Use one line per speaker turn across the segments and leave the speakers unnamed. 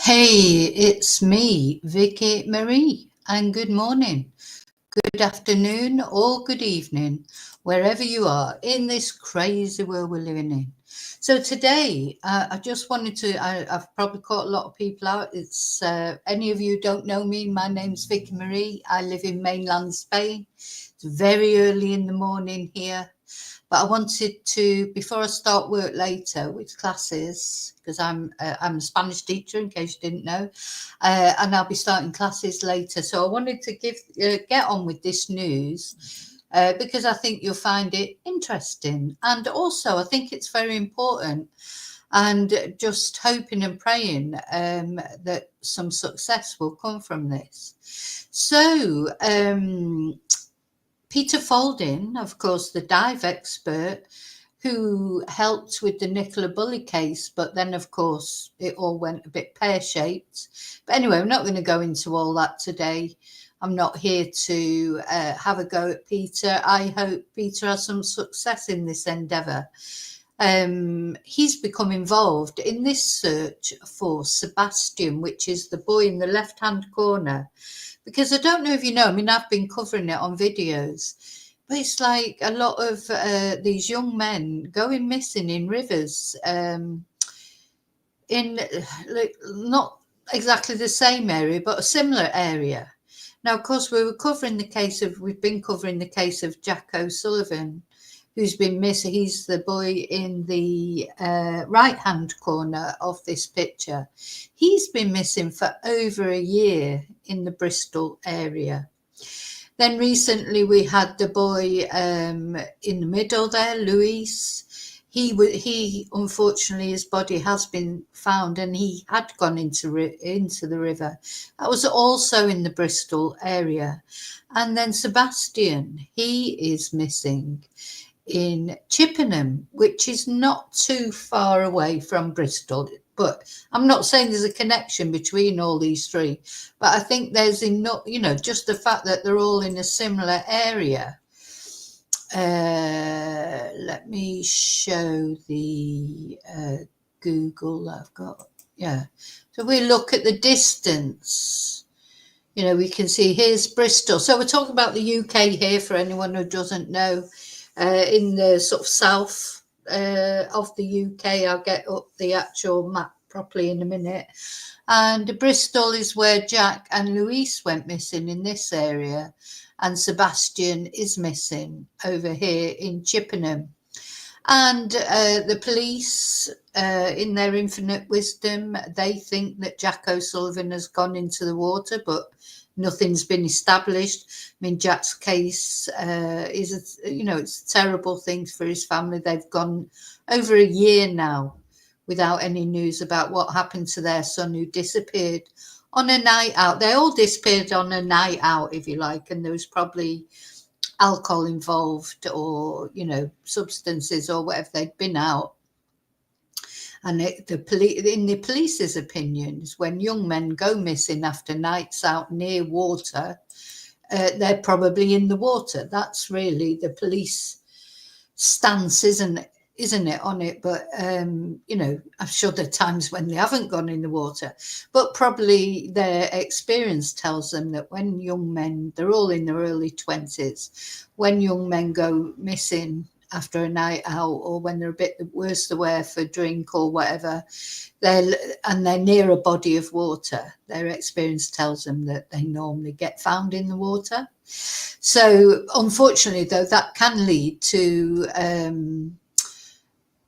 Hey, it's me, Vicky Marie, and good morning, good afternoon, or good evening, wherever you are in this crazy world we're living in. So today, I just wanted to. I've probably caught a lot of people out. It's any of you don't know me. My name's Vicky Marie. I live in mainland Spain. It's very early in the morning here. But I wanted to, before I start work later with classes, because I'm a Spanish teacher, in case you didn't know, and I'll be starting classes later. So I wanted to get on with this news because I think you'll find it interesting, and also I think it's very important. And just hoping and praying that some success will come from this. So. Peter Faulding, of course, the dive expert who helped with the Nicola Bulley case, but then, of course, it all went a bit pear-shaped. But anyway, I'm not going to go into all that today. I'm not here to have a go at Peter. I hope Peter has some success in this endeavour. He's become involved in this search for Sebastian, which is the boy in the left-hand corner. Because I don't know if you know, I mean, I've been covering it on videos, but it's like a lot of these young men going missing in rivers, in like not exactly the same area, but a similar area. Now, of course, we've been covering the case of Jack O'Sullivan, who's been missing. He's the boy in the right-hand corner of this picture. He's been missing for over a year in the Bristol area. Then recently we had the boy in the middle there, Luis. He unfortunately, his body has been found, and he had gone into the river. That was also in the Bristol area. And then Sebastian, he is missing in Chippenham, which is not too far away from Bristol. But I'm not saying there's a connection between all these three, but I think there's enough, just the fact that they're all in a similar area. Let me show the Google I've got. Yeah. So we look at the distance. We can see here's Bristol. So we're talking about the UK here for anyone who doesn't know. In the sort of south of the UK. I'll get up the actual map properly in a minute. And Bristol is where Jack and Luis went missing in this area. And Sebastian is missing over here in Chippenham. And the police, in their infinite wisdom, they think that Jack O'Sullivan has gone into the water, but nothing's been established. I mean, Jack's case it's a terrible thing for his family. They've gone over a year now without any news about what happened to their son, who disappeared on a night out. They all disappeared on a night out, if you like, and there was probably alcohol involved, or substances or whatever. They'd been out. And in the police's opinions, when young men go missing after nights out near water, they're probably in the water. That's really the police stance, isn't it, on it? But, I'm sure there are times when they haven't gone in the water. But probably their experience tells them that when young men, they're all in their early 20s, when young men go missing after a night out, or when they're a bit worse aware for drink or whatever, they're near a body of water, their experience tells them that they normally get found in the water. So unfortunately, though, that can lead to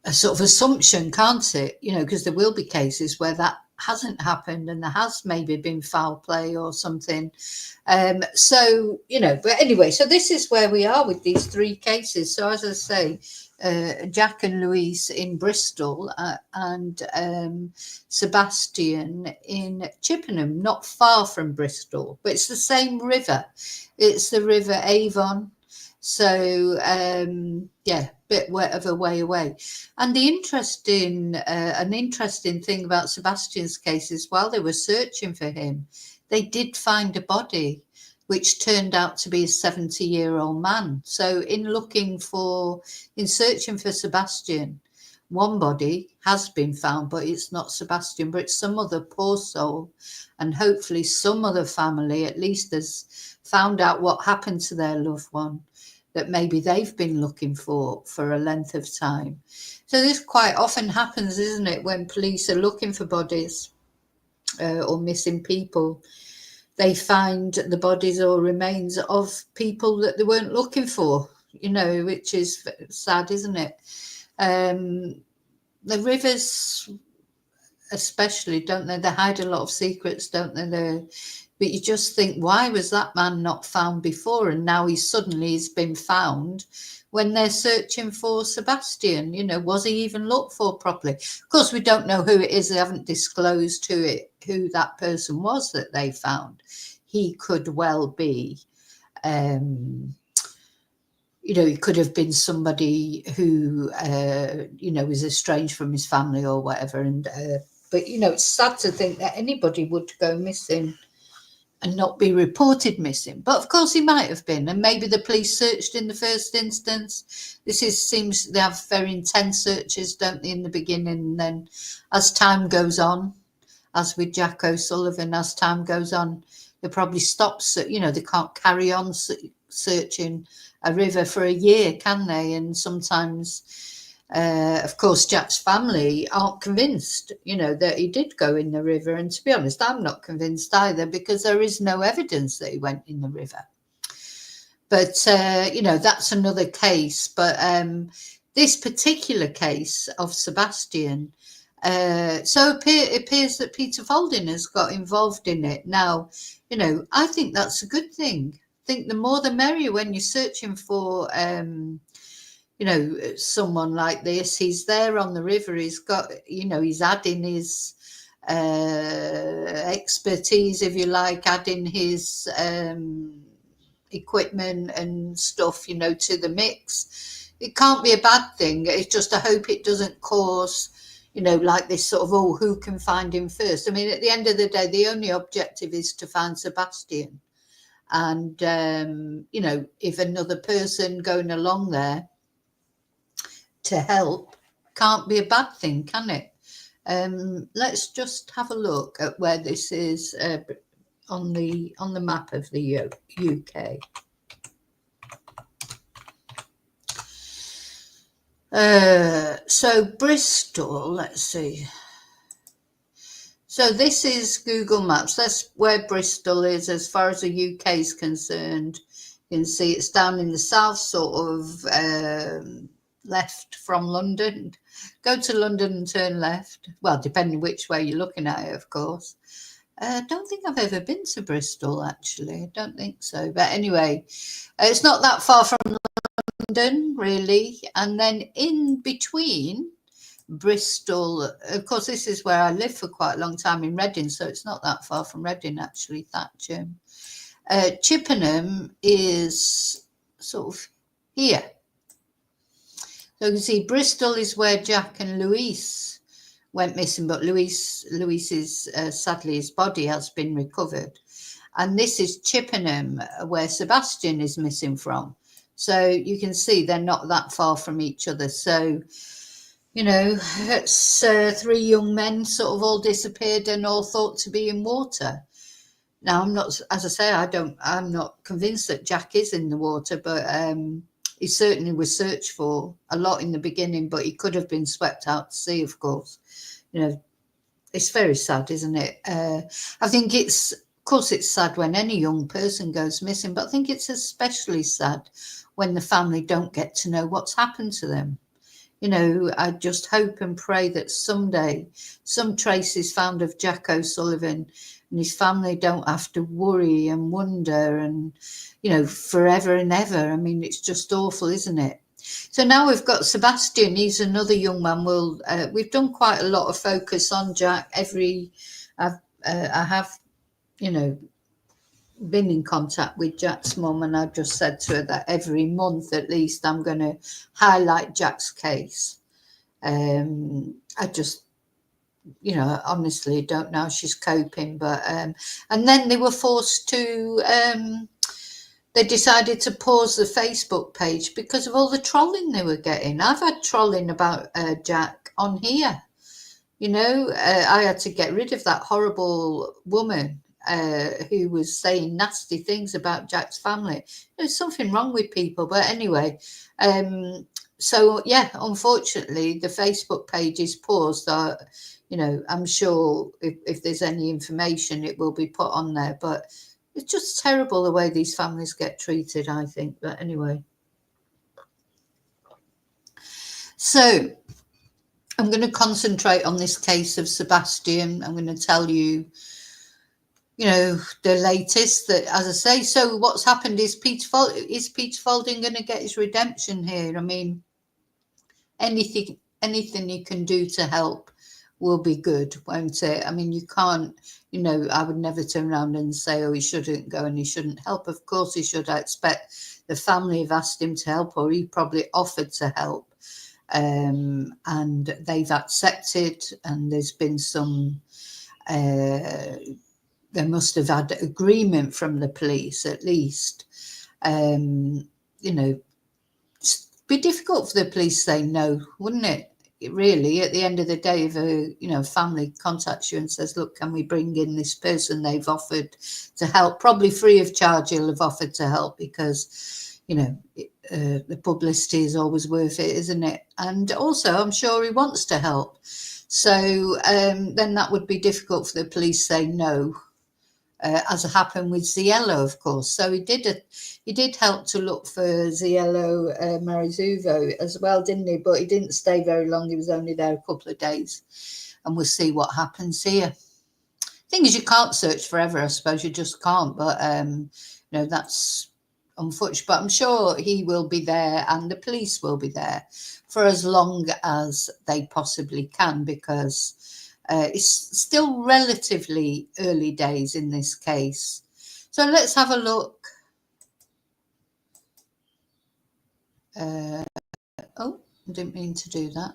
a sort of assumption, can't it? Because there will be cases where that hasn't happened and there has maybe been foul play or something. But anyway, so this is where we are with these three cases. So as I say, Jack and Luis in Bristol and Sebastian in Chippenham, not far from Bristol, but it's the same river. It's the River Avon. So, bit of a way away. And an interesting thing about Sebastian's case is, while they were searching for him, they did find a body, which turned out to be a 70-year-old man. So in searching for Sebastian, one body has been found, but it's not Sebastian, but it's some other poor soul. And hopefully some other family at least has found out what happened to their loved one that maybe they've been looking for a length of time. So this quite often happens, isn't it, when police are looking for bodies or missing people. They find the bodies or remains of people that they weren't looking for, which is sad, isn't it? The rivers especially, don't they hide a lot of secrets, don't they? But you just think, why was that man not found before, and now he's been found when they're searching for Sebastian? Was he even looked for properly? Of course, we don't know who it is. They haven't disclosed who that person was that they found. He could well be he could have been somebody who was estranged from his family or whatever. But it's sad to think that anybody would go missing and not be reported missing. But of course he might have been, and maybe the police searched in the first instance. Seems they have very intense searches, don't they, in the beginning, and then as time goes on, as with Jack O'Sullivan, as time goes on, they probably stop. They can't carry on searching a river for a year, can they? And sometimes, of course, Jack's family aren't convinced, that he did go in the river. And to be honest, I'm not convinced either, because there is no evidence that he went in the river. But, that's another case. But this particular case of Sebastian, so it appears that Peter Faulding has got involved in it. Now, I think that's a good thing. I think the more the merrier when you're searching for, someone like this. He's there on the river. He's got, he's adding his expertise, if you like, adding his equipment and stuff, to the mix. It can't be a bad thing. It's just, I hope it doesn't cause, like this sort of, who can find him first? I mean, at the end of the day, the only objective is to find Sebastian. And, if another person going along there to help, can't be a bad thing, can it? Let's just have a look at where this is on the map of the UK. So Bristol, let's see. So this is Google Maps. That's where Bristol is as far as the UK is concerned. You can see it's down in the south, sort of left from London. Go to London and turn left. Well, depending which way you're looking at it, of course. I don't think I've ever been to Bristol, actually. I don't think so. But anyway, it's not that far from London, really. And then in between Bristol, of course, this is where I lived for quite a long time in Reading, so it's not that far from Reading, actually, Thatcham. Chippenham is sort of here. So you can see Bristol is where Jack and Louise went missing, but Louise's sadly, his body has been recovered. And this is Chippenham, where Sebastian is missing from. So you can see they're not that far from each other. So, it's 3 young men sort of all disappeared and all thought to be in water. Now, I'm not, as I say, I'm not convinced that Jack is in the water, but he certainly was searched for a lot in the beginning, but he could have been swept out to sea, of course. It's very sad, isn't it? I think of course, it's sad when any young person goes missing, but I think it's especially sad when the family don't get to know what's happened to them. I just hope and pray that someday some trace is found of Jack O'Sullivan and his family don't have to worry and wonder and, forever and ever. I mean, it's just awful, isn't it? So now we've got Sebastian. He's another young man. We've done quite a lot of focus on Jack. I have, been in contact with Jack's mum, and I just said to her that every month at least I'm going to highlight Jack's case. I just, honestly don't know how she's coping, but and then they were forced to they decided to pause the Facebook page because of all the trolling they were getting. I've had trolling about Jack on here. You know, I had to get rid of that horrible woman who was saying nasty things about Jack's family. There's something wrong with people. But anyway, so yeah, unfortunately, the Facebook page is paused. You know, I'm sure if there's any information, it will be put on there. But it's just terrible the way these families get treated, I think. But anyway. So I'm going to concentrate on this case of Sebastian. I'm going to tell you, you know, the latest that, as I say, so what's happened is Peter Faulding going to get his redemption here? I mean, anything you can do to help will be good, won't it? I mean, you can't, you know, I would never turn around and say, oh, he shouldn't go and he shouldn't help. Of course he should. I expect the family have asked him to help, or he probably offered to help. And they've accepted, and there's been some, they must have had agreement from the police at least. You know, it'd be difficult for the police to say no, wouldn't it? Really, at the end of the day, if a family contacts you and says, look, can we bring in this person, they've offered to help, probably free of charge, he'll have offered to help, because the publicity is always worth it, isn't it? And also I'm sure he wants to help, so then that would be difficult for the police to say no, as happened with Ziello, of course. So he did help to look for Ziello Marizuvo as well, didn't he? But he didn't stay very long. He was only there a couple of days, and we'll see what happens here. Thing is, you can't search forever, I suppose. You just can't. But that's unfortunate. But I'm sure he will be there, and the police will be there for as long as they possibly can, because it's still relatively early days in this case. So let's have a look. Oh, I didn't mean to do that.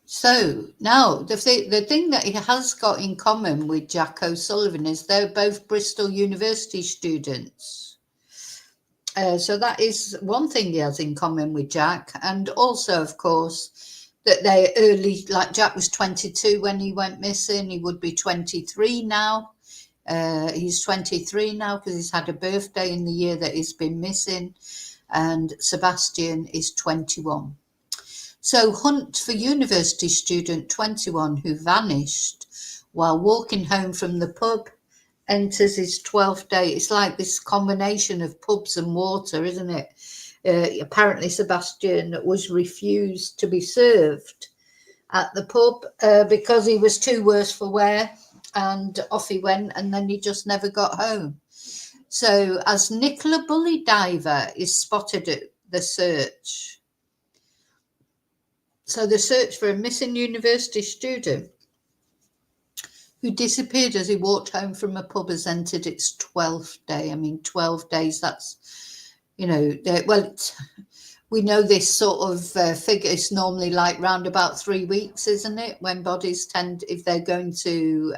So now the thing that he has got in common with Jack O'Sullivan is they're both Bristol University students. So that is one thing he has in common with Jack. And also, of course, that they early, like Jack was 22 when he went missing. He would be 23 now. He's 23 now because he's had a birthday in the year that he's been missing. And Sebastian is 21. So hunt for university student 21 who vanished while walking home from the pub enters his 12th day. It's like this combination of pubs and water, isn't it? Apparently Sebastian was refused to be served at the pub because he was too worse for wear, and off he went, and then he just never got home. So as Nicola Bully Diver is spotted at the search. So the search for a missing university student who disappeared as he walked home from a pub has entered its 12th day. I mean, 12 days, that's, we know this sort of figure is normally like round about 3 weeks, isn't it? When bodies tend, if they're going to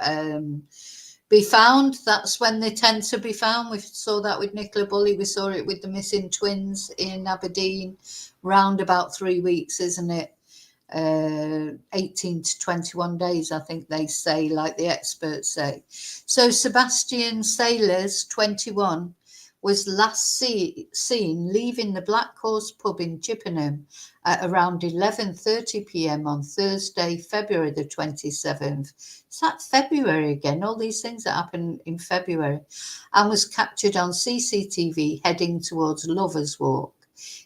be found, that's when they tend to be found. We saw that with Nicola Bully. We saw it with the missing twins in Aberdeen, round about 3 weeks, isn't it? 18 to 21 days, I think they say, like the experts say. So Sebastian Sailors, 21, was last seen leaving the Black Horse pub in Chippenham at around 11:30 p.m. on Thursday, February the 27th. Is that February again? All these things that happen in February. And was captured on CCTV heading towards Lovers Walk.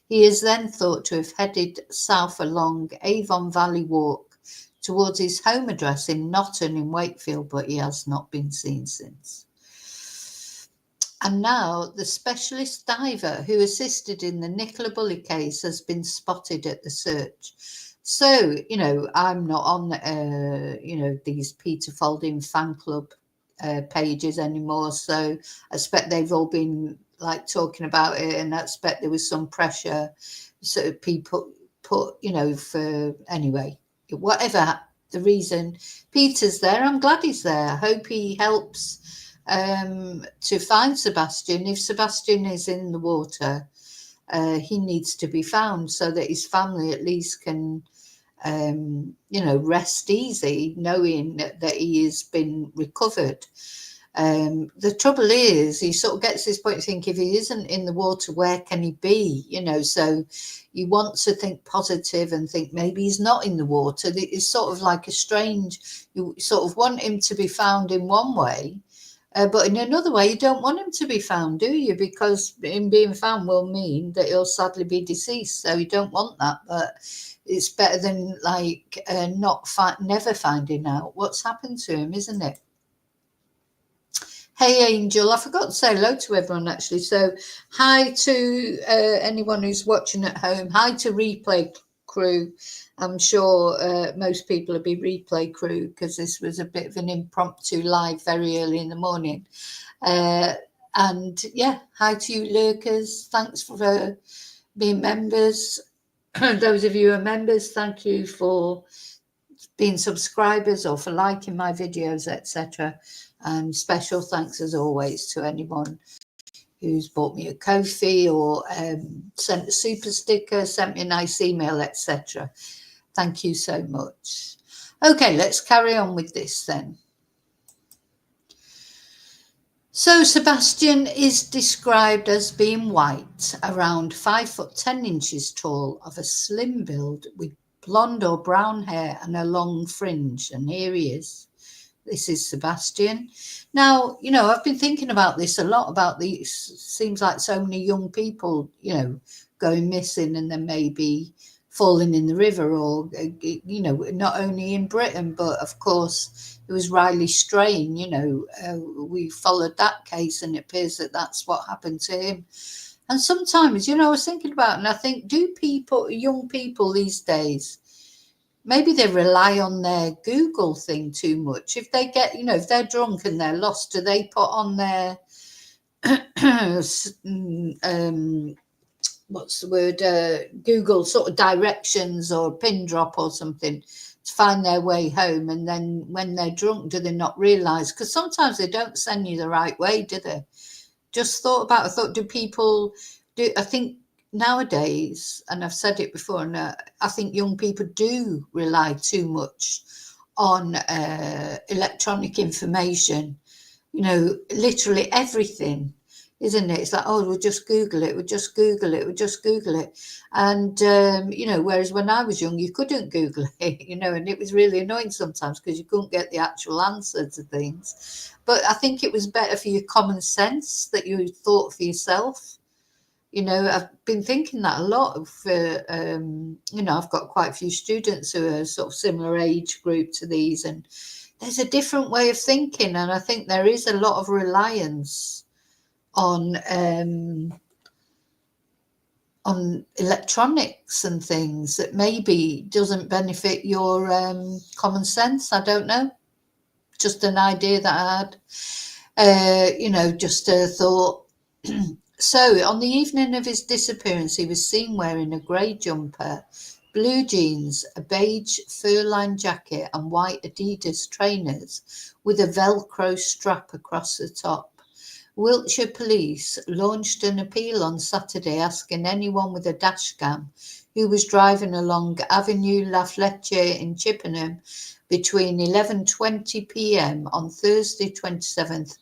He is then thought to have headed south along Avon Valley Walk towards his home address in Notton in Wakefield, but he has not been seen since. And now the specialist diver who assisted in the Nicola Bully case has been spotted at the search. So, I'm not on, these Peter Faulding fan club pages anymore. So I expect they've all been like talking about it, and I expect there was some pressure. So people put, for anyway, whatever the reason Peter's there. I'm glad he's there. I hope he helps to find Sebastian. If Sebastian is in the water, he needs to be found so that his family at least can, rest easy knowing that he has been recovered. The trouble is, he sort of gets this point to think, if he isn't in the water, where can he be? So you want to think positive and think maybe he's not in the water. It's sort of like a strange, you sort of want him to be found in one way, but in another way, you don't want him to be found, do you? Because him being found will mean that he'll sadly be deceased. So you don't want that, but it's better than never finding out what's happened to him, isn't it? Hey, Angel, I forgot to say hello to everyone, actually. So hi to anyone who's watching at home. Hi to Replay Crew. I'm sure most people will be Replay Crew because this was a bit of an impromptu live very early in the morning. And yeah, hi to you lurkers. Thanks for being members. Those of you who are members, thank you for being subscribers or for liking my videos, etc. And special thanks as always to anyone who's bought me a Ko-fi or sent a super sticker, sent me a nice email, etc. Thank you so much. Okay, let's carry on with this then. So Sebastian is described as being white, around 5'10" tall, of a slim build with blonde or brown hair and a long fringe. And here he is. This is Sebastian. Now, I've been thinking about this a lot, about these. Seems like so many young people, going missing and then maybe falling in the river or, not only in Britain, but of course, it was Riley Strain, we followed that case and it appears that that's what happened to him. And sometimes, I was thinking about it and I think, young people these days, maybe they rely on their Google thing too much. If they get, if they're drunk and they're lost, do they put on their, what's the word, Google sort of directions or pin drop or something to find their way home? And then when they're drunk, do they not realise? Because sometimes they don't send you the right way, do they? I thought, I think nowadays, and I've said it before, and I think young people do rely too much on electronic information, literally everything, isn't it? It's like, oh, we'll just Google it, And, whereas when I was young, you couldn't Google it, and it was really annoying sometimes because you couldn't get the actual answer to things. But I think it was better for your common sense that you thought for yourself. I've been thinking that a lot for, I've got quite a few students who are sort of similar age group to these, and there's a different way of thinking. And I think there is a lot of reliance on electronics and things that maybe doesn't benefit your common sense. I don't know. Just an idea that I had, just a thought. So on the evening of his disappearance, he was seen wearing a grey jumper, blue jeans, a beige fur-lined jacket and white Adidas trainers with a Velcro strap across the top. Wiltshire Police launched an appeal on Saturday asking anyone with a dash cam who was driving along Avenue La Fletcher in Chippenham between 11:20 p.m. on Thursday 27th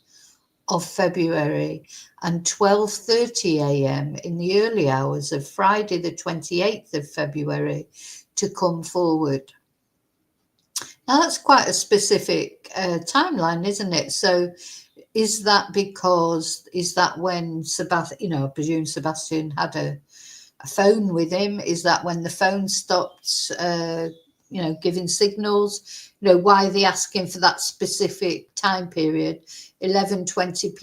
of February and 12:30 a.m. in the early hours of Friday the 28th of February to come forward. Now that's quite a specific timeline, isn't it? So is that when Sebastian, I presume Sebastian had a phone with him? Is that when the phone stopped, giving signals? Why are they asking for that specific time period? 11:20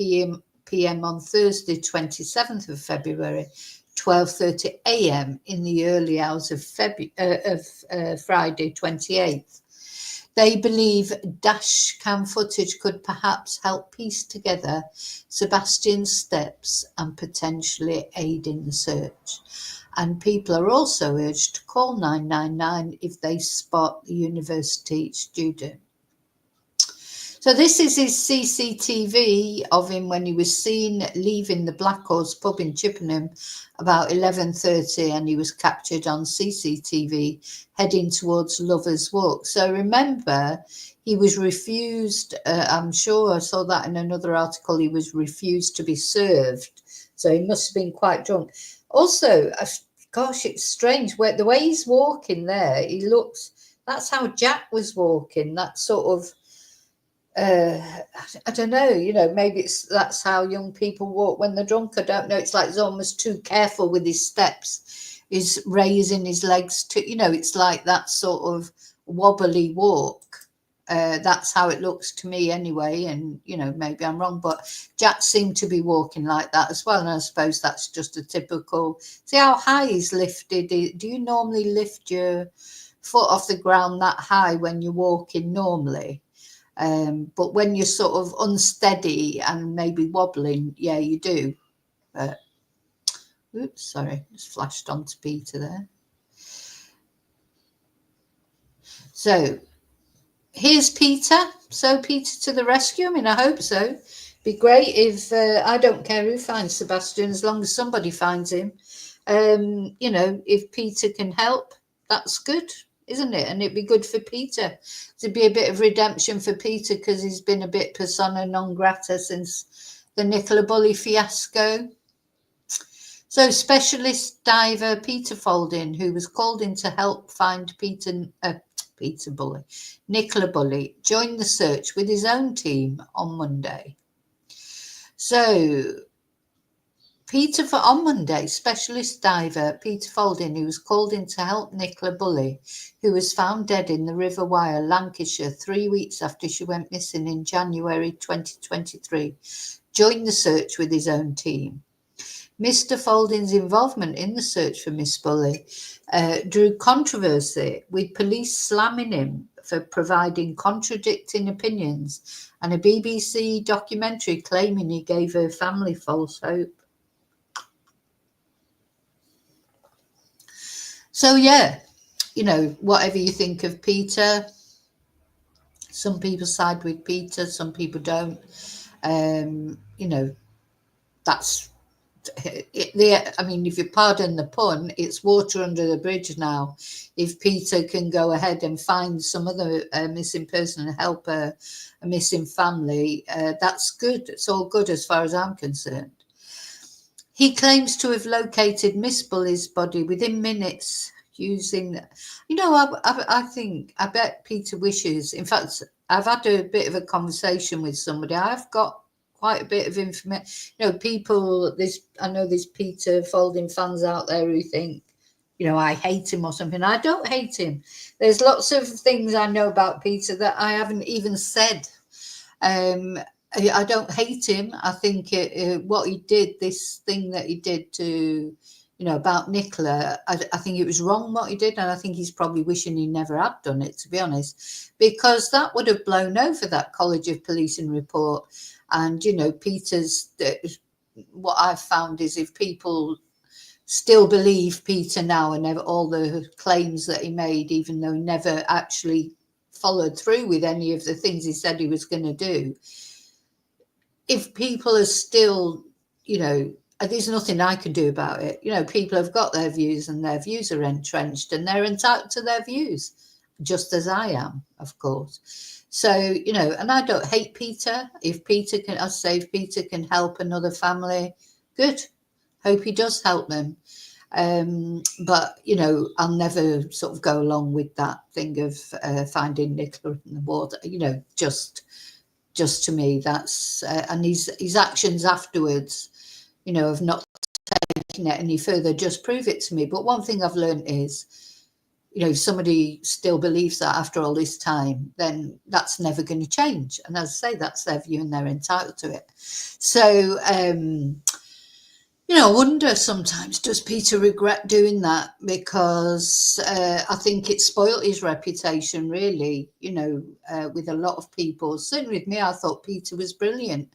p.m. on Thursday, 27th of February, 12:30 a.m. in the early hours of Friday, 28th. They believe dash cam footage could perhaps help piece together Sebastian's steps and potentially aid in the search. And people are also urged to call 999 if they spot the university student. So this is his CCTV of him when he was seen leaving the Black Horse pub in Chippenham about 11:30, and he was captured on CCTV heading towards Lovers Walk. So remember, he was refused, I'm sure I saw that in another article, he was refused to be served. So he must have been quite drunk. Also, gosh, it's strange, the way he's walking there, he looks, that's how Jack was walking, that sort of, I don't know, maybe that's how young people walk when they're drunk. I don't know. It's like he's almost too careful with his steps. He's raising his legs to, it's like that sort of wobbly walk. That's how it looks to me anyway. And, maybe I'm wrong, but Jack seemed to be walking like that as well. And I suppose that's just a typical, see how high he's lifted. Do you normally lift your foot off the ground that high when you're walking normally? But when you're sort of unsteady and maybe wobbling, yeah, you do. But, oops, sorry, just flashed onto Peter there. So here's Peter. So Peter to the rescue. I mean, I hope so. Be great if, I don't care who finds Sebastian, as long as somebody finds him. If Peter can help, that's good, isn't it? And it'd be good for Peter. It'd be a bit of redemption for Peter because he's been a bit persona non grata since the Nicola Bulley fiasco. So specialist diver Peter Faulding, who was called in to help find Nicola Bulley, joined the search with his own team on Monday. So on Monday, specialist diver Peter Faulding, who was called in to help Nicola Bulley, who was found dead in the River Wyre, Lancashire, 3 weeks after she went missing in January 2023, joined the search with his own team. Mr. Faulding's involvement in the search for Miss Bulley drew controversy, with police slamming him for providing contradicting opinions and a BBC documentary claiming he gave her family false hope. So, yeah, whatever you think of Peter, some people side with Peter, some people don't. That's I mean, if you pardon the pun, it's water under the bridge now. If Peter can go ahead and find some other missing person and help a missing family, that's good. It's all good as far as I'm concerned. He claims to have located Miss Bulley's body within minutes using, I bet Peter wishes, in fact, I've had a bit of a conversation with somebody. I've got quite a bit of information. I know there's Peter Faulding fans out there who think, I hate him or something. I don't hate him. There's lots of things I know about Peter that I haven't even said. I don't hate him. I think what he did, this thing that he did to, about Nicola, I think it was wrong what he did. And I think he's probably wishing he never had done it, to be honest, because that would have blown over that College of Policing report. And, Peter's, what I've found is if people still believe Peter now and all the claims that he made, even though he never actually followed through with any of the things he said he was going to do, if people are still, there's nothing I can do about it. People have got their views and their views are entrenched and they're entitled to their views, just as I am, of course. So, and I don't hate Peter. If Peter can help another family, good. Hope he does help them. But, I'll never sort of go along with that thing of finding Nicola in the water, just to me, that's, and his actions afterwards, have not taken it any further, just prove it to me. But one thing I've learned is, if somebody still believes that after all this time, then that's never going to change. And as I say, that's their view and they're entitled to it. So, I wonder sometimes, does Peter regret doing that? Because I think it spoilt his reputation, really, with a lot of people. Certainly with me, I thought Peter was brilliant.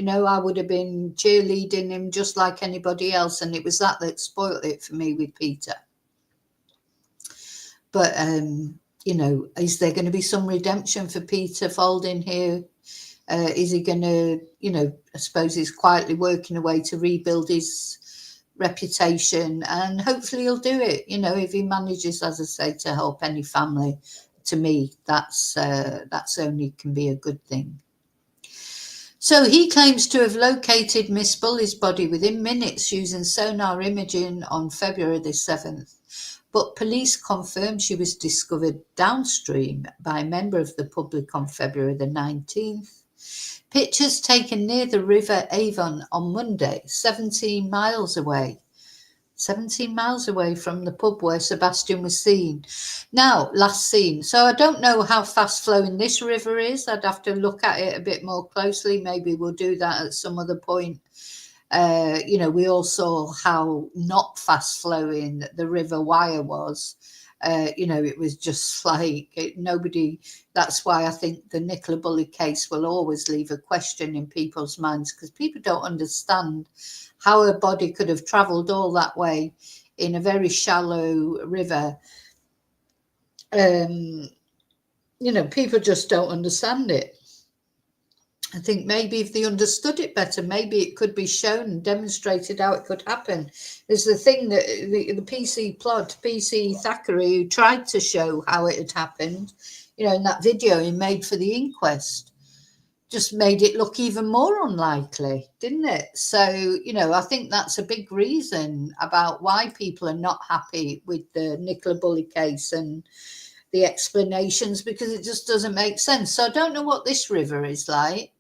I would have been cheerleading him just like anybody else. And it was that spoilt it for me with Peter. But, is there going to be some redemption for Peter Faulding here? Is he going to, I suppose he's quietly working away to rebuild his reputation, and hopefully he'll do it. If he manages, as I say, to help any family, to me, that's only can be a good thing. So he claims to have located Miss Bully's body within minutes using sonar imaging on February the 7th. But police confirmed she was discovered downstream by a member of the public on February the 19th. Pictures taken near the River Avon on Monday, 17 miles away from the pub where Sebastian was seen. Now, last seen. So I don't know how fast flowing this river is. I'd have to look at it a bit more closely. Maybe we'll do that at some other point. We all saw how not fast flowing the River Wire was. It was just like nobody. That's why I think the Nicola Bulley case will always leave a question in people's minds, because people don't understand how a body could have travelled all that way in a very shallow river. People just don't understand it. I think maybe if they understood it better, maybe it could be shown and demonstrated how it could happen. There's the thing that the PC Thackeray, who tried to show how it had happened, in that video he made for the inquest, just made it look even more unlikely, didn't it? So, I think that's a big reason about why people are not happy with the Nicola Bulley case and the explanations, because it just doesn't make sense. So I don't know what this river is like.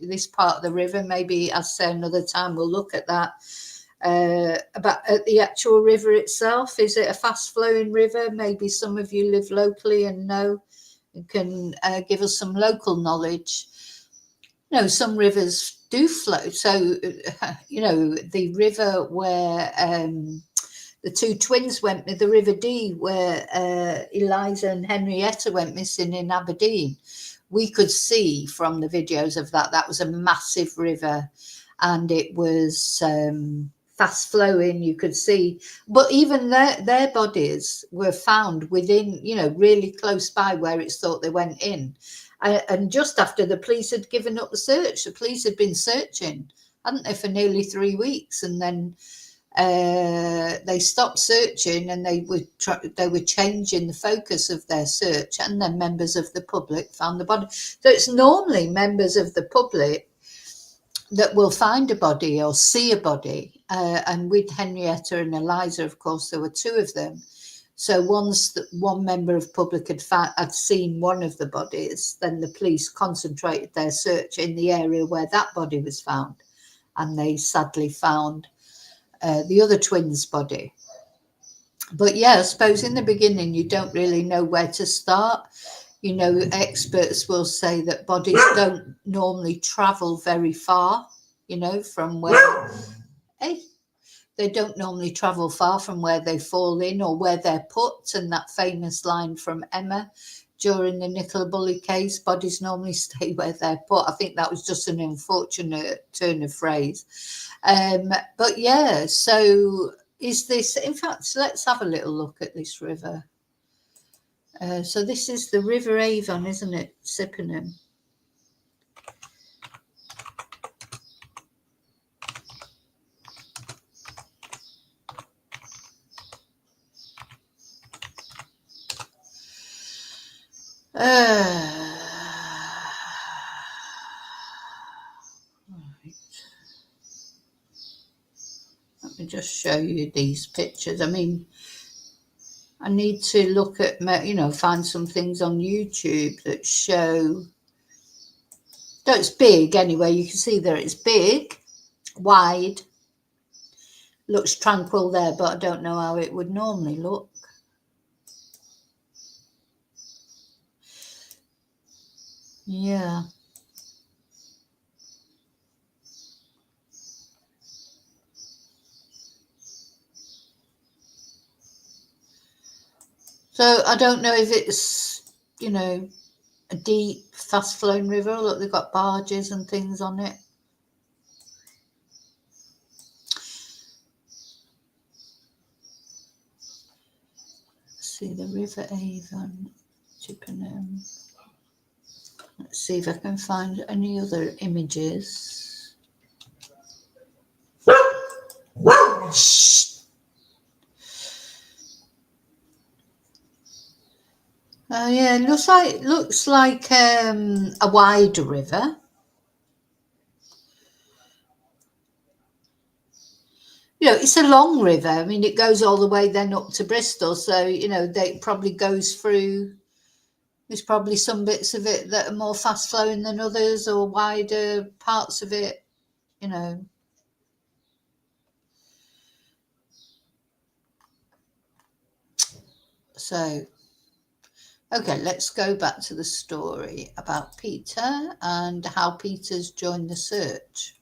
This part of the river, maybe I'll say another time we'll look at that. About the actual river itself, is it a fast flowing river? Maybe some of you live locally and know and can give us some local knowledge. Some rivers do flow. So the river where the two twins went, the River Dee, where Eliza and Henrietta went missing in Aberdeen. We could see from the videos of that was a massive river, and it was fast flowing. You could see, but even their bodies were found within, really close by where it's thought they went in. And just after the police had given up the search, the police had been searching, hadn't they, for nearly 3 weeks, and then they stopped searching, and they were changing the focus of their search, and then members of the public found the body. So it's normally members of the public that will find a body or see a body, and with Henrietta and Eliza, of course, there were two of them. So once one member of public had seen one of the bodies, then the police concentrated their search in the area where that body was found, and they sadly found the other twins' body. But yeah, I suppose in the beginning you don't really know where to start. Experts will say that bodies don't normally travel very far, from where they don't normally travel far from where they fall in or where they're put. And that famous line from Emma during the Nicola Bulley case, bodies normally stay where they're put. I think that was just an unfortunate turn of phrase. But yeah, so is this, in fact, let's have a little look at this river. So this is the River Avon, isn't it? Sippenham. Right. Let me just show you these pictures. I mean, I need to look at, find some things on YouTube that show that it's big anyway. You can see there it's big, wide, looks tranquil there, but I don't know how it would normally look. Yeah. So I don't know if it's, you know, a deep, fast-flowing river. Look, they've got barges and things on it. See the River Avon, Chippenham. Let's see if I can find any other images. Shh. Oh yeah, it looks like a wide river. You know, it's a long river. I mean, it goes all the way then up to Bristol. So, you know, it probably goes through. There's probably some bits of it that are more fast flowing than others, or wider parts of it, you know. So, okay, let's go back to the story about Peter and how Peter's joined the search.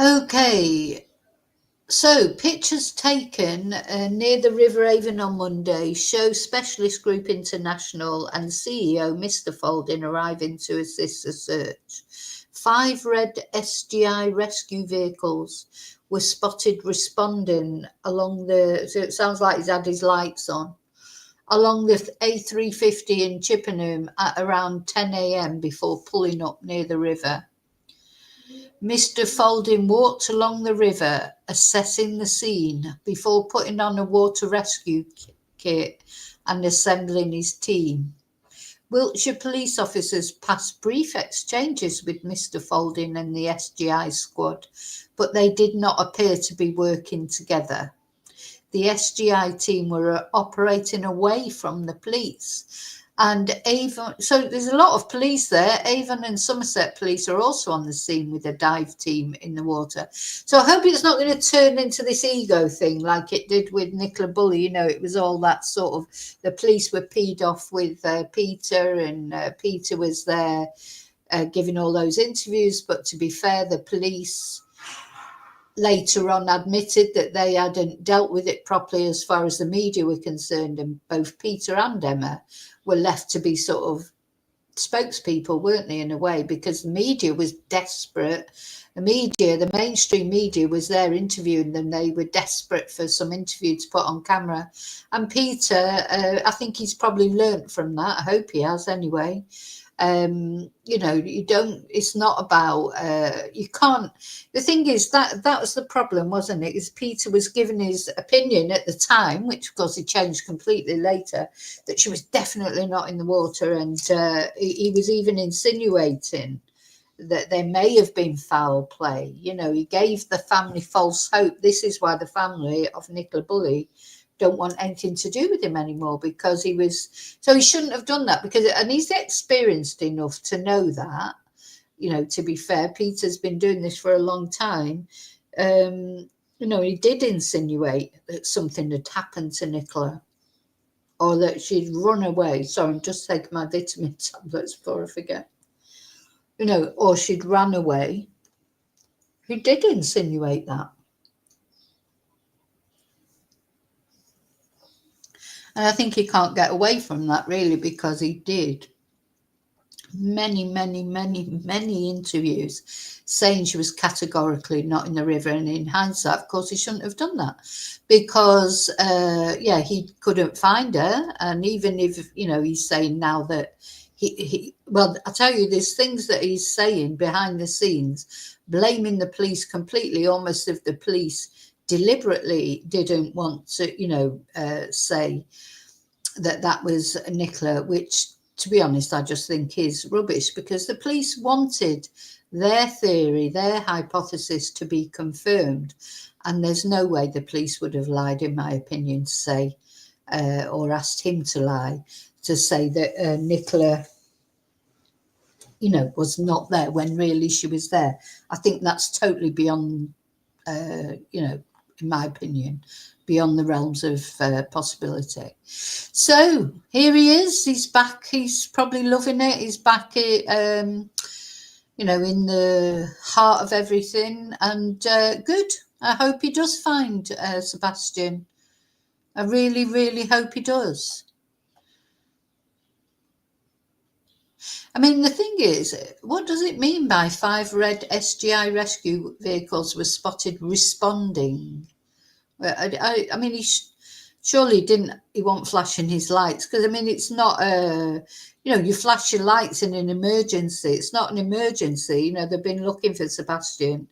Okay, so pictures taken near the River Avon on Monday show Specialist Group International and CEO Mr. Faulding arriving to assist the search. 5 red SGI rescue vehicles were spotted responding along so it sounds like he's had his lights on, along the A350 in Chippenham at around 10 a.m. before pulling up near the river. Mr. Faulding walked along the river, assessing the scene before putting on a water rescue kit and assembling his team. Wiltshire police officers passed brief exchanges with Mr. Faulding and the SGI squad, but they did not appear to be working together. The SGI team were operating away from the police. And Avon, so there's a lot of police there. Avon and Somerset police are also on the scene with a dive team in the water. So I hope it's not going to turn into this ego thing like it did with Nicola Bulley. You know, it was all that sort of, the police were peed off with Peter, and Peter was there giving all those interviews. But to be fair, the police later on admitted that they hadn't dealt with it properly as far as the media were concerned, and both Peter and Emma were left to be sort of spokespeople, weren't they, in a way, because the media was desperate. The mainstream media was there interviewing them. They were desperate for some interview to put on camera. And Peter, I think he's probably learnt from that. I hope he has anyway. You know, it's not about, you can't, the thing is that was the problem, wasn't it? Is Peter was giving his opinion at the time, which of course he changed completely later, that she was definitely not in the water. And he was even insinuating that there may have been foul play. You know, he gave the family false hope. This is why the family of Nicola Bulley don't want anything to do with him anymore, because he shouldn't have done that, and he's experienced enough to know that, you know, to be fair, Peter's been doing this for a long time. You know, he did insinuate that something had happened to Nicola, or that she'd run away. Sorry, I'm just taking my vitamin tablets before I forget. You know, or she'd run away. He did insinuate that. And I think he can't get away from that, really, because he did many interviews saying she was categorically not in the river. And in hindsight, of course, he shouldn't have done that, because, he couldn't find her. And even if, you know, he's saying now that well, I tell you, there's things that he's saying behind the scenes, blaming the police completely, almost if the police deliberately didn't want to, you know, say that was Nicola, which, to be honest, I just think is rubbish, because the police wanted their theory, their hypothesis to be confirmed. And there's no way the police would have lied, in my opinion, to say, or asked him to lie, to say that Nicola, you know, was not there when really she was there. I think that's totally beyond, you know, in my opinion, beyond the realms of possibility. So here he is. He's back. He's probably loving it. He's back, you know, in the heart of everything. And good. I hope he does find Sebastian. I really, really hope he does. I mean, the thing is, what does it mean by 5 red SGI rescue vehicles were spotted responding? Well, I mean, surely he won't flashing his lights, because I mean, it's not a, you flash your lights in an emergency. It's not an emergency. They've been looking for Sebastian.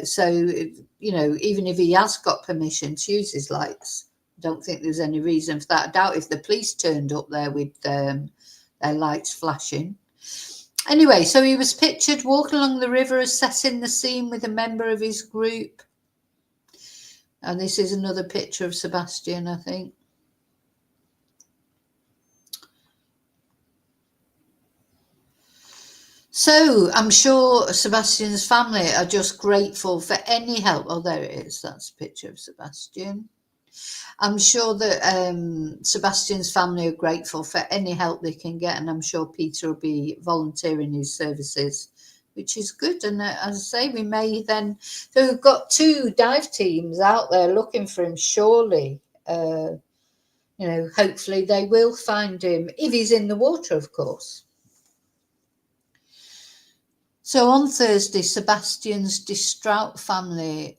So, even if he has got permission to use his lights, I don't think there's any reason for that. I doubt if the police turned up there with their lights flashing. Anyway, so he was pictured walking along the river, assessing the scene with a member of his group. And this is another picture of Sebastian, I think. So I'm sure Sebastian's family are just grateful for any help. Oh, there it is. That's a picture of Sebastian. I'm sure that Sebastian's family are grateful for any help they can get, and I'm sure Peter will be volunteering his services, which is good. And as I say, we may then, so we've got 2 dive teams out there looking for him, surely. Hopefully they will find him, if he's in the water, of course. So on Thursday, Sebastian's distraught family,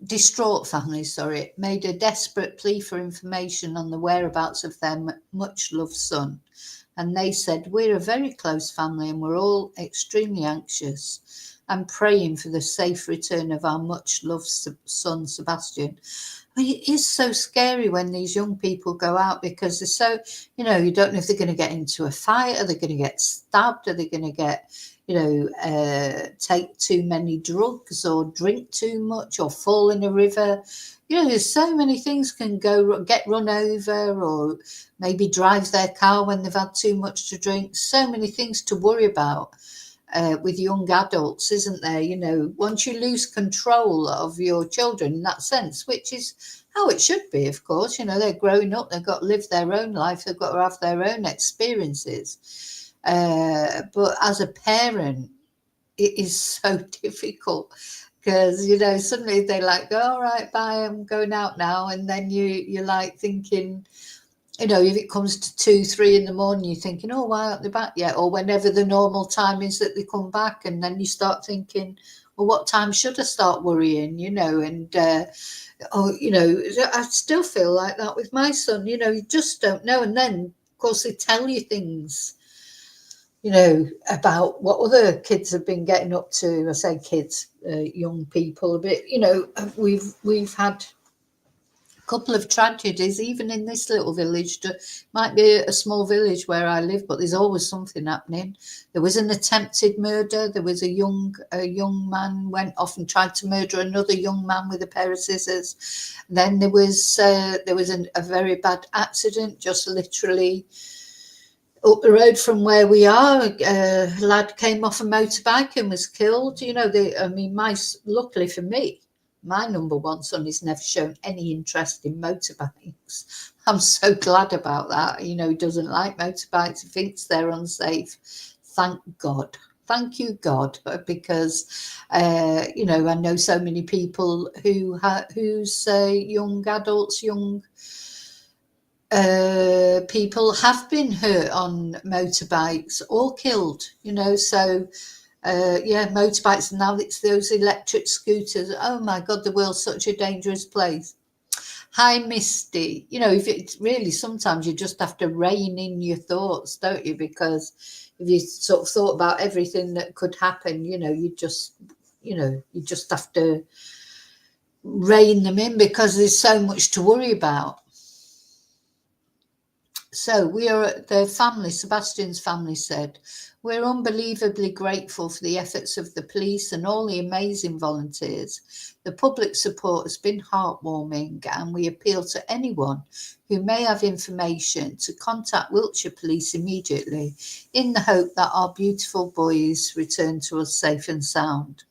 made a desperate plea for information on the whereabouts of their much-loved son. And they said, "We're a very close family and we're all extremely anxious and praying for the safe return of our much-loved son, Sebastian." I mean, it is so scary when these young people go out, because they're so, you don't know if they're going to get into a fight, are they going to get stabbed, are they going to get, take too many drugs or drink too much or fall in a river. There's so many things can get run over, or maybe drive their car when they've had too much to drink. So many things to worry about with young adults, isn't there? Once you lose control of your children in that sense, which is how it should be, of course, they're growing up, they've got to live their own life, they've got to have their own experiences. But as a parent, it is so difficult, because suddenly they like go, all right, bye, I'm going out now, and then you're like thinking, if it comes to 2-3 in the morning, you're thinking, oh, why aren't they back yet? Or whenever the normal time is that they come back, and then you start thinking, well, what time should I start worrying? And I still feel like that with my son. You just don't know, and then of course they tell you things, about what other kids have been getting up to. I say kids, young people a bit. We've had a couple of tragedies, even in this little village. Might be a small village where I live, but there's always something happening. There was an attempted murder. There was a young man went off and tried to murder another young man with a pair of scissors. Then there was a very bad accident, just literally up the road from where we are. A lad came off a motorbike and was killed. Luckily for me, my number 1 son has never shown any interest in motorbikes. I'm so glad about that. He doesn't like motorbikes. He thinks they're unsafe. Thank God. Thank you, God, because, I know so many people whose young adults, people have been hurt on motorbikes or killed, so motorbikes. Now it's those electric scooters. Oh my God, the world's such a dangerous place. Hi, Misty. If it's really, sometimes you just have to rein in your thoughts, don't you? Because if you sort of thought about everything that could happen, you just have to rein them in, because there's so much to worry about. So Sebastian's family said, "We're unbelievably grateful for the efforts of the police and all the amazing volunteers. The public support has been heartwarming, and we appeal to anyone who may have information to contact Wiltshire Police immediately, in the hope that our beautiful boys return to us safe and sound."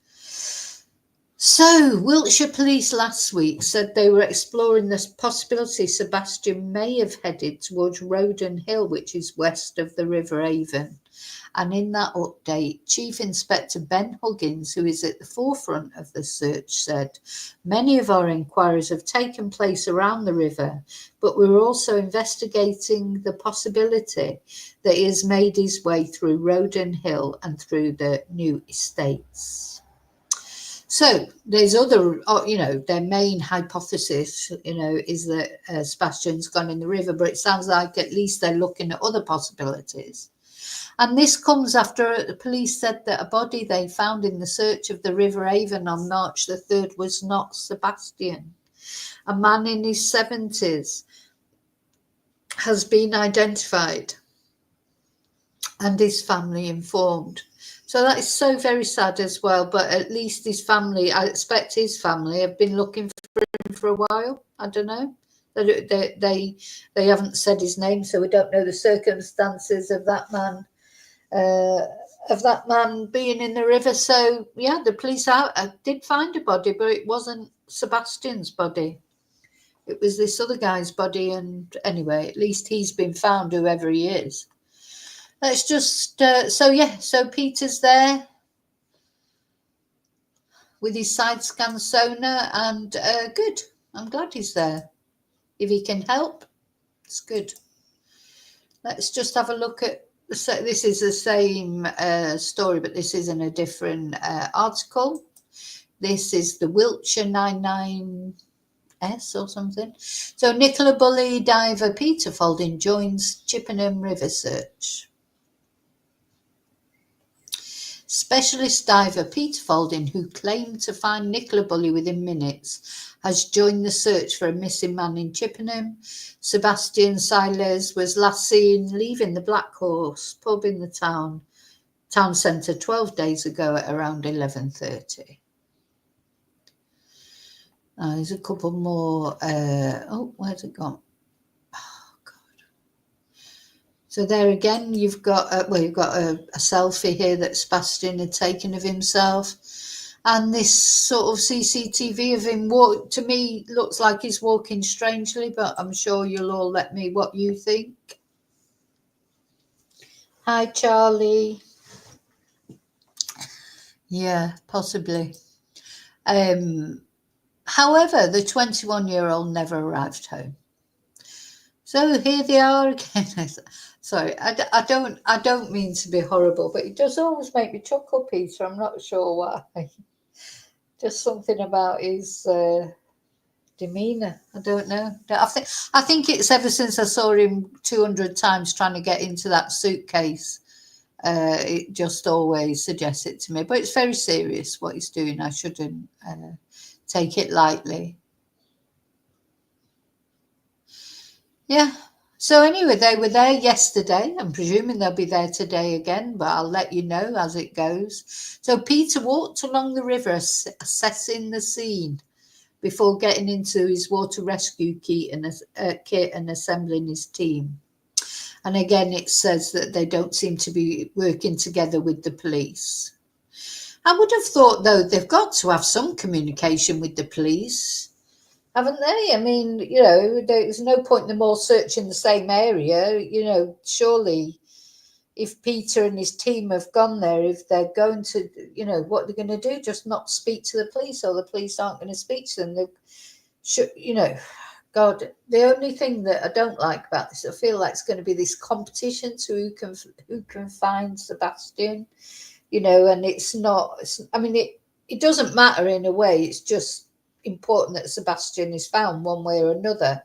So, Wiltshire Police last week said they were exploring the possibility Sebastian may have headed towards Roden Hill, which is west of the River Avon, And in that update, Chief Inspector Ben Huggins, who is at the forefront of the search, said, "Many of our inquiries have taken place around the river, but we're also investigating the possibility that he has made his way through Roden Hill and through the new estates." So there's other, their main hypothesis, is that Sebastian's gone in the river, but it sounds like at least they're looking at other possibilities. And this comes after the police said that a body they found in the search of the River Avon on March the 3rd was not Sebastian. A man in his 70s has been identified and his family informed. So that is so very sad as well, but at least his family, I expect his family have been looking for him for a while. I don't know. They haven't said his name, so we don't know the circumstances of that man being in the river. So yeah, the police did find a body, but it wasn't Sebastian's body. It was this other guy's body, and anyway, at least he's been found, whoever he is. Let's just, so Peter's there with his side scan sonar, and good. I'm glad he's there. If he can help, it's good. Let's just have a look at, this is the same story, but this is in a different article. This is the Wiltshire 99S or something. So Nicola Bulley diver Peter Faulding joins Chippenham River search. Specialist diver Peter Faulding, who claimed to find Nicola Bulley within minutes, has joined the search for a missing man in Chippenham. Sebastian Siles was last seen leaving the Black Horse pub in the town centre 12 days ago at around 11:30. There's a couple more. Where's it gone? So there again, you've got a selfie here that Sebastian had taken of himself, and this sort of CCTV of him to me looks like he's walking strangely, but I'm sure you'll all let me what you think. Hi, Charlie. Yeah, possibly. However, the 21-year-old never arrived home. So here they are again. Sorry, I don't mean to be horrible, but it does always make me chuckle, Peter. I'm not sure why. Just something about his demeanour. I don't know. I think it's ever since I saw him 200 times trying to get into that suitcase. It just always suggests it to me. But it's very serious what he's doing. I shouldn't take it lightly. Yeah. So anyway, they were there yesterday. I'm presuming they'll be there today again, but I'll let you know as it goes. So Peter walked along the river assessing the scene before getting into his water rescue kit and assembling his team. And again, it says that they don't seem to be working together with the police. I would have thought, though, they've got to have some communication with the police, haven't they? I mean, there's no point in them all searching the same area. Surely if Peter and his team have gone there, if they're going to, what they're going to do, just not speak to the police, or the police aren't going to speak to them. God, the only thing that I don't like about this, I feel like it's going to be this competition to who can find Sebastian, and it doesn't matter in a way. It's just important that Sebastian is found one way or another.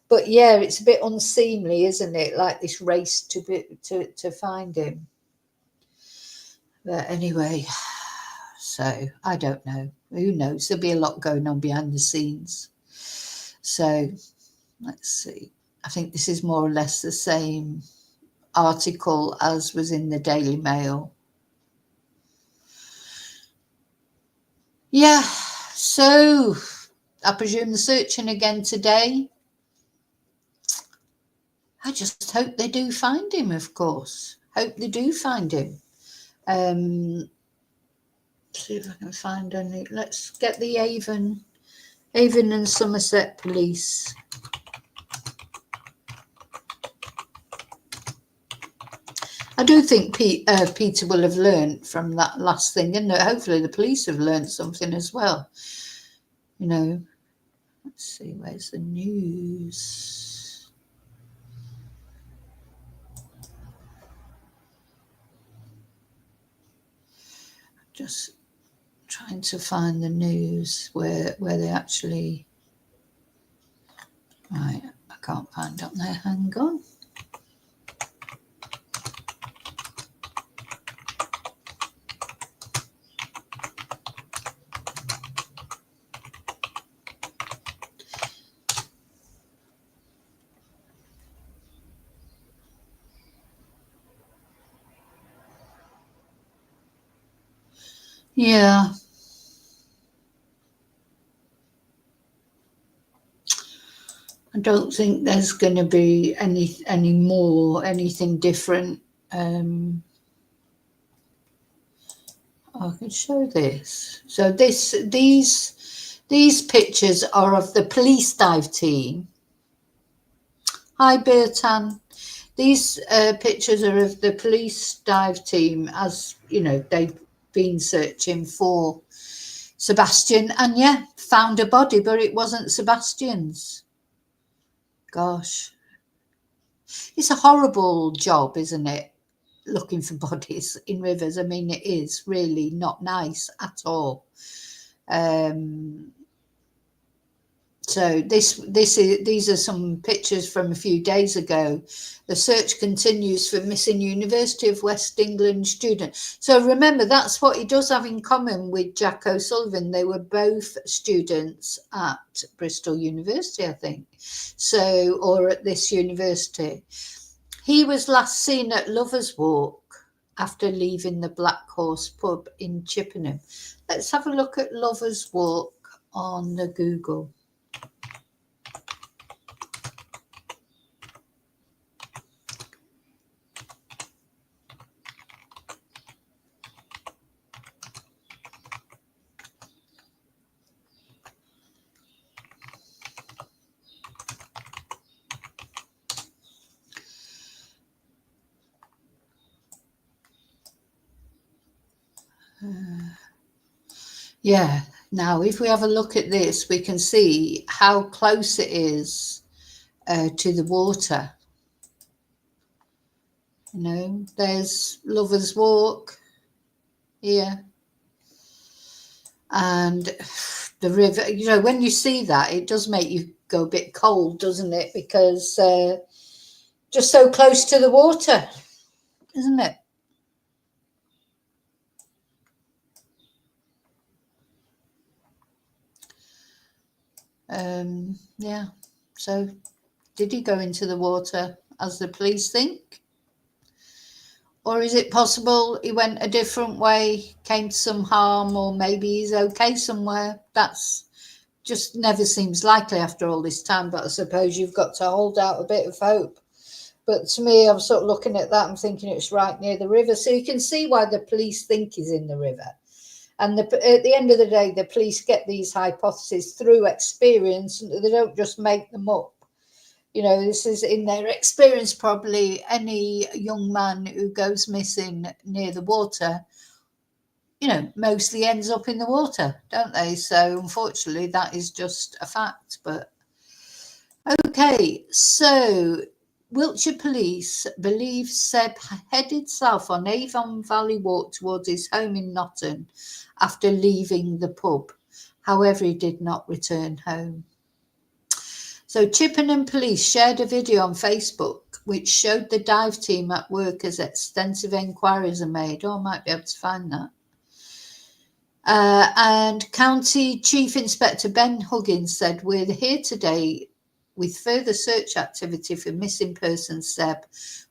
But yeah, it's a bit unseemly, isn't it? Like this race to find him. But anyway, so I don't know. Who knows? There'll be a lot going on behind the scenes. So let's see. I think this is more or less the same article as was in the Daily Mail. Yeah, so I presume the searching again today. I just hope they do find him, of course. Hope they do find him. See if I can find any. Let's get the Avon and Somerset Police. I do think Peter will have learned from that last thing, and hopefully the police have learned something as well. You know, let's see, where's the news? Just trying to find the news where they actually. Right, I can't find it there. Hang on. Yeah. I don't think there's going to be anything different. I can show this. So these pictures are of the police dive team. Hi, Bertan. These pictures are of the police dive team, as you know, they've been searching for Sebastian, and yeah, found a body, but it wasn't Sebastian's. Gosh, it's a horrible job, isn't it? Looking for bodies in rivers. I mean, it is really not nice at all. So these are some pictures from a few days ago. The search continues for missing University of West England student. So remember, that's what he does have in common with Jack O'Sullivan. They were both students at Bristol University, I think. So, or at this university. He was last seen at Lovers Walk after leaving the Black Horse pub in Chippenham. Let's have a look at Lovers Walk on the Google. Yeah, now if we have a look at this, we can see how close it is to the water. You know, there's Lovers Walk here, and the river. You know, when you see that, it does make you go a bit cold, doesn't it? Because just so close to the water, isn't it? Yeah. So, did he go into the water as the police think? Or is it possible he went a different way, came to some harm, or maybe he's okay somewhere? That's just never seems likely after all this time, but I suppose you've got to hold out a bit of hope. But to me, I'm sort of looking at that and thinking it's right near the river. So you can see why the police think he's in the river. And at the end of the day, the police get these hypotheses through experience, and they don't just make them up. You know, this is in their experience. Probably any young man who goes missing near the water, you know, mostly ends up in the water, don't they? So unfortunately, that is just a fact. But okay, so Wiltshire police believe Seb headed south on Avon Valley Walk towards his home in Notton after leaving the pub. However, he did not return home. So Chippenham police shared a video on Facebook which showed the dive team at work as extensive enquiries are made. Oh, I might be able to find that. And County Chief Inspector Ben Huggins said, "We're here today with further search activity for missing persons, Seb.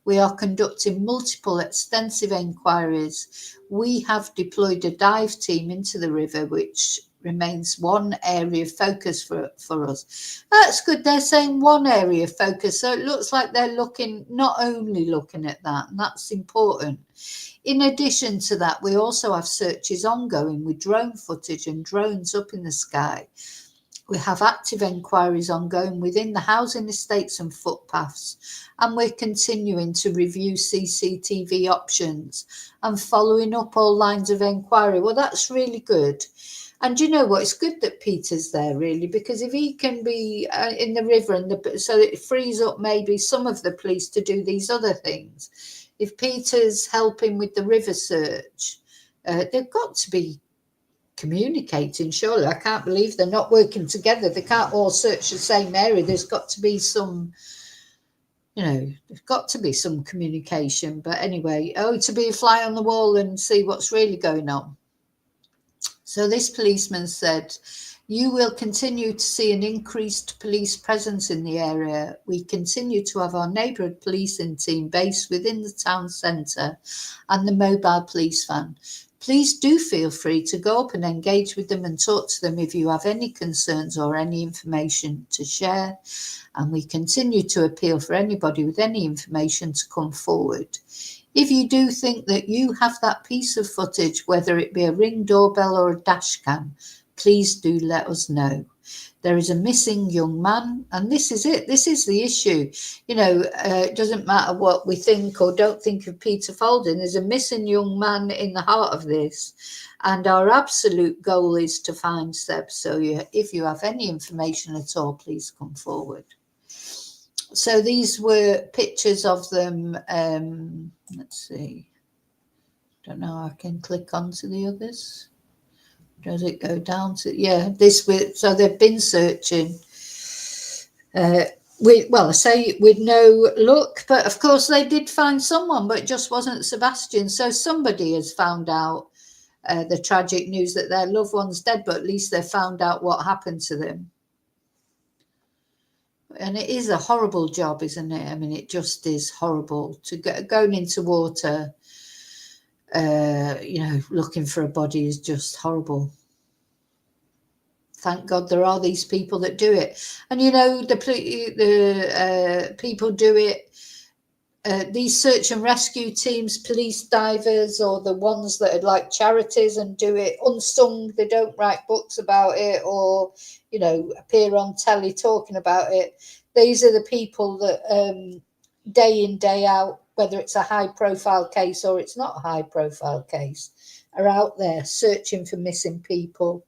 We are conducting multiple extensive enquiries. We have deployed a dive team into the river, which remains one area of focus for us." That's good. They're saying one area of focus. So it looks like they're not only looking at that, and that's important. In addition to that, we also have searches ongoing with drone footage and drones up in the sky. We have active enquiries ongoing within the housing estates and footpaths, and we're continuing to review CCTV options and following up all lines of enquiry. Well, that's really good. And you know what? It's good that Peter's there, really, because if he can be in the river, so it frees up maybe some of the police to do these other things. If Peter's helping with the river search, they've got to be communicating, surely. I can't believe they're not working together. They can't all search the same area. There's got to be some, there's got to be some communication. But anyway, to be a fly on the wall and see what's really going on. So this policeman said, you will continue to see an increased police presence in the area. We continue to have our neighbourhood policing team based within the town centre and the mobile police van. Please do feel free to go up and engage with them and talk to them if you have any concerns or any information to share. And we continue to appeal for anybody with any information to come forward. If you do think that you have that piece of footage, whether it be a Ring doorbell or a dash cam, please do let us know. There is a missing young man, and this is it. This is the issue. It doesn't matter what we think or don't think of Peter Faulding. There's a missing young man in the heart of this, and our absolute goal is to find Seb. So if you have any information at all, please come forward. So these were pictures of them. Let's see. Don't know. I can click onto the others. Does it go down to, so they've been searching, I say with no luck, but of course they did find someone, but it just wasn't Sebastian. So somebody has found out the tragic news that their loved one's dead, but at least they found out what happened to them. And it is a horrible job, isn't it? I mean, it just is horrible to going into water. Looking for a body is just horrible. Thank God there are these people that do it. And, the people do it. These search and rescue teams, police divers, or the ones that are like charities and do it unsung. They don't write books about it or, appear on telly talking about it. These are the people that day in, day out, whether it's a high profile case or it's not a high profile case, are out there searching for missing people.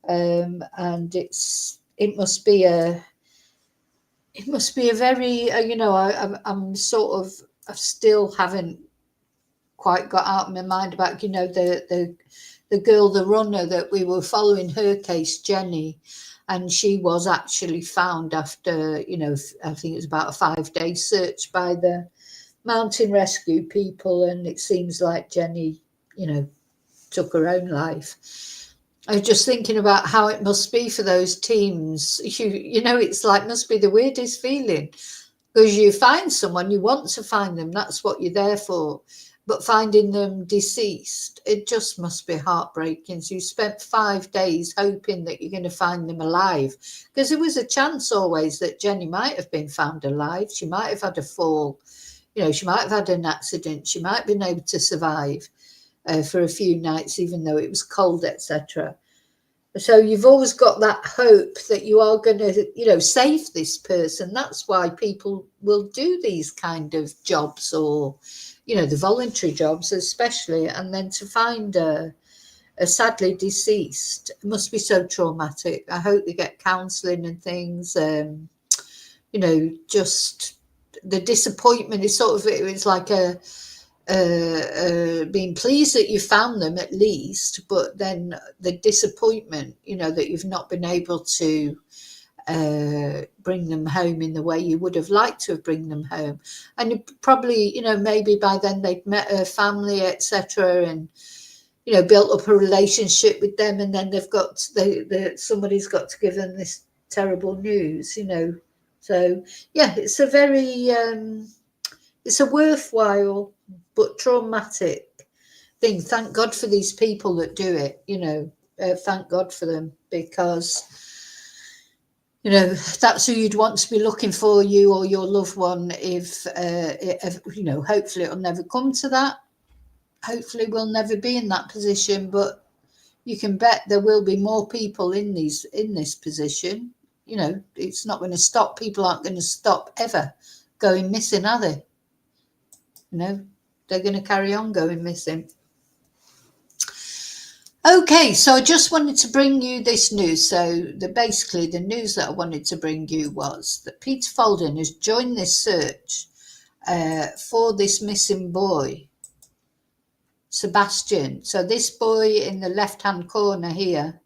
And it must be a very, I'm sort of, I still haven't quite got out of my mind about, the girl, the runner that we were following, her case, Jenny, and she was actually found after, I think it was about a 5-day search by the mountain rescue people, and it seems like Jenny, took her own life. I was just thinking about how it must be for those teams. It's like, must be the weirdest feeling, because you find someone, you want to find them, that's what you're there for. But finding them deceased, it just must be heartbreaking. So you spent 5 days hoping that you're going to find them alive, because there was a chance always that Jenny might have been found alive. She might have had a fall. She might have had an accident. She might have been able to survive for a few nights, even though it was cold, etc. So you've always got that hope that you are going to, save this person. That's why people will do these kind of jobs, or, the voluntary jobs especially. And then to find a sadly deceased, it must be so traumatic. I hope they get counselling and things. Just the disappointment is sort of, it's like being pleased that you found them at least, but then the disappointment, that you've not been able to bring them home in the way you would have liked to have bring them home. And you probably, maybe by then they'd met her family, etc., and built up a relationship with them, and then they've got somebody's got to give them this terrible news. So it's a very it's a worthwhile but traumatic thing. Thank God for these people that do it. Thank God for them, because that's who you'd want to be looking for, you or your loved one. If hopefully it'll never come to that. Hopefully we'll never be in that position, but you can bet there will be more people in this position. You know, it's not going to stop. People aren't going to stop ever going missing, are they? You know, they're going to carry on going missing. Okay, so I just wanted to bring you this news. So basically the news that I wanted to bring you was that Peter Faulding has joined this search for this missing boy, Sebastian. So this boy in the left-hand corner here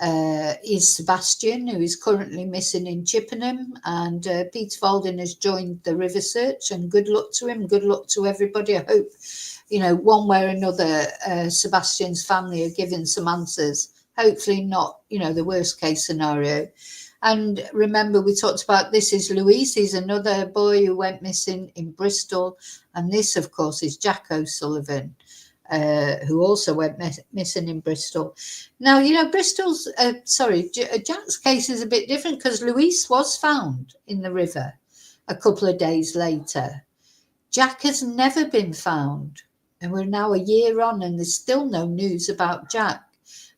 is Sebastian, who is currently missing in Chippenham, and Peter Faulding has joined the river search, and good luck to him, good luck to everybody. I hope, you know, one way or another, Sebastian's family are given some answers, hopefully not, you know, the worst case scenario. And remember, we talked about, this is Luis, he's another boy who went missing in Bristol, and this, of course, is Jack O'Sullivan, who also went missing in Bristol. Now, you know, Jack's case is a bit different because Luis was found in the river a couple of days later. Jack has never been found, and we're now a year on and there's still no news about Jack.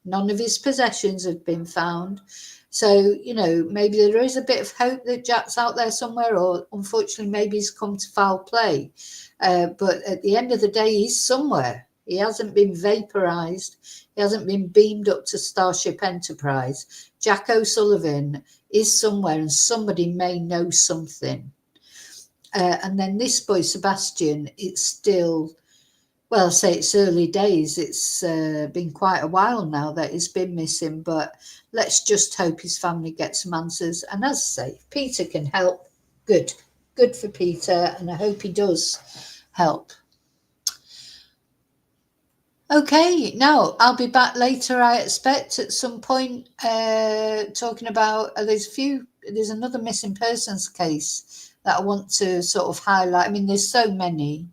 None of his possessions have been found. So, you know, maybe there is a bit of hope that Jack's out there somewhere, or unfortunately maybe he's come to foul play. But at the end of the day, he's somewhere. He hasn't been vaporized. He hasn't been beamed up to Starship Enterprise. Jack O'Sullivan is somewhere, and somebody may know something. And then this boy, Sebastian, it's still, well, I'll say it's early days. It's been quite a while now that he's been missing, but let's just hope his family gets some answers. And as I say, if Peter can help, good for Peter, and I hope he does help. Okay, now I'll be back later, I expect, at some point, talking about, there's another missing persons case that I want to sort of highlight. I mean, there's so many,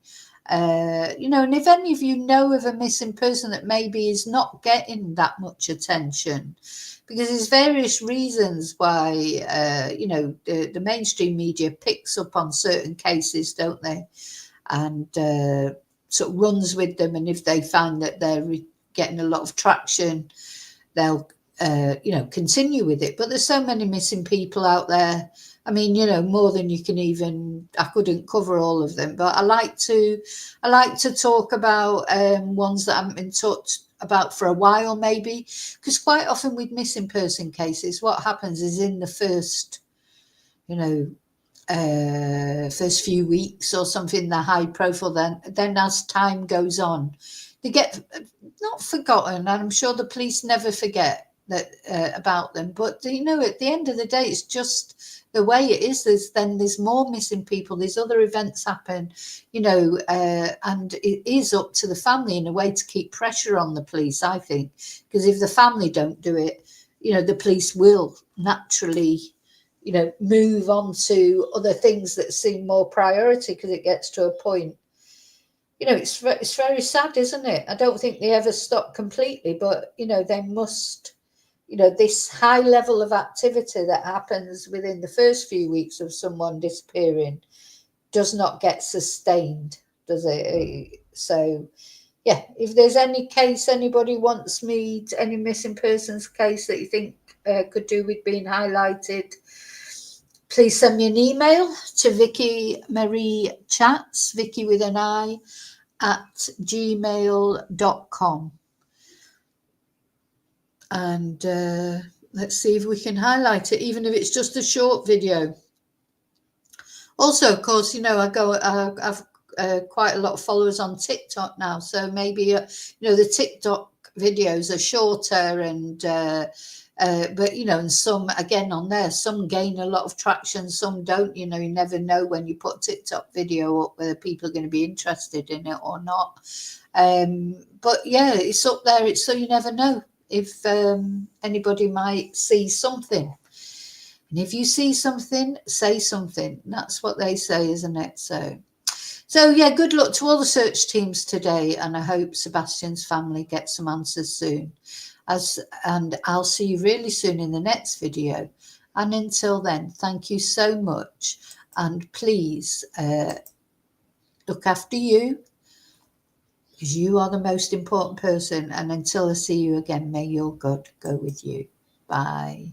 you know, and if any of you know of a missing person that maybe is not getting that much attention, because there's various reasons why, you know, the mainstream media picks up on certain cases, don't they? And sort of runs with them, and if they find that they're getting a lot of traction, they'll you know, continue with it. But there's so many missing people out there. I mean, you know, more than you can even, I couldn't cover all of them, but I like to talk about ones that haven't been talked about for a while, maybe, because quite often with missing person cases, what happens is in the first, you know, first few weeks or something, they're high profile, then as time goes on, they get not forgotten, and I'm sure the police never forget that about them, but you know, at the end of the day, it's just the way it is. There's more missing people, there's other events happen, you know, and it is up to the family in a way to keep pressure on the police, I think, because if the family don't do it, you know, the police will naturally, you know, move on to other things that seem more priority, because it gets to a point, you know, it's very sad, isn't it? I don't think they ever stop completely, but, you know, they must, you know, this high level of activity that happens within the first few weeks of someone disappearing does not get sustained, does it? So, yeah, if there's any case anybody wants me, any missing persons case that you think could do with being highlighted, please send me an email to Vicky Marie Chats, Vicky with an I, at gmail.com. And let's see if we can highlight it, even if it's just a short video. Also, of course, you know, I've quite a lot of followers on TikTok now, so maybe, you know, the TikTok videos are shorter, and but, you know, and some, again, on there, some gain a lot of traction, some don't. You know, you never know when you put TikTok video up whether people are going to be interested in it or not. But yeah, it's up there. It's so you never know if anybody might see something. And if you see something, say something. That's what they say, isn't it? So yeah, good luck to all the search teams today, and I hope Sebastian's family gets some answers soon. And I'll see you really soon in the next video. And until then, thank you so much, and please look after you, because you are the most important person. And until I see you again, may your God go with you. Bye.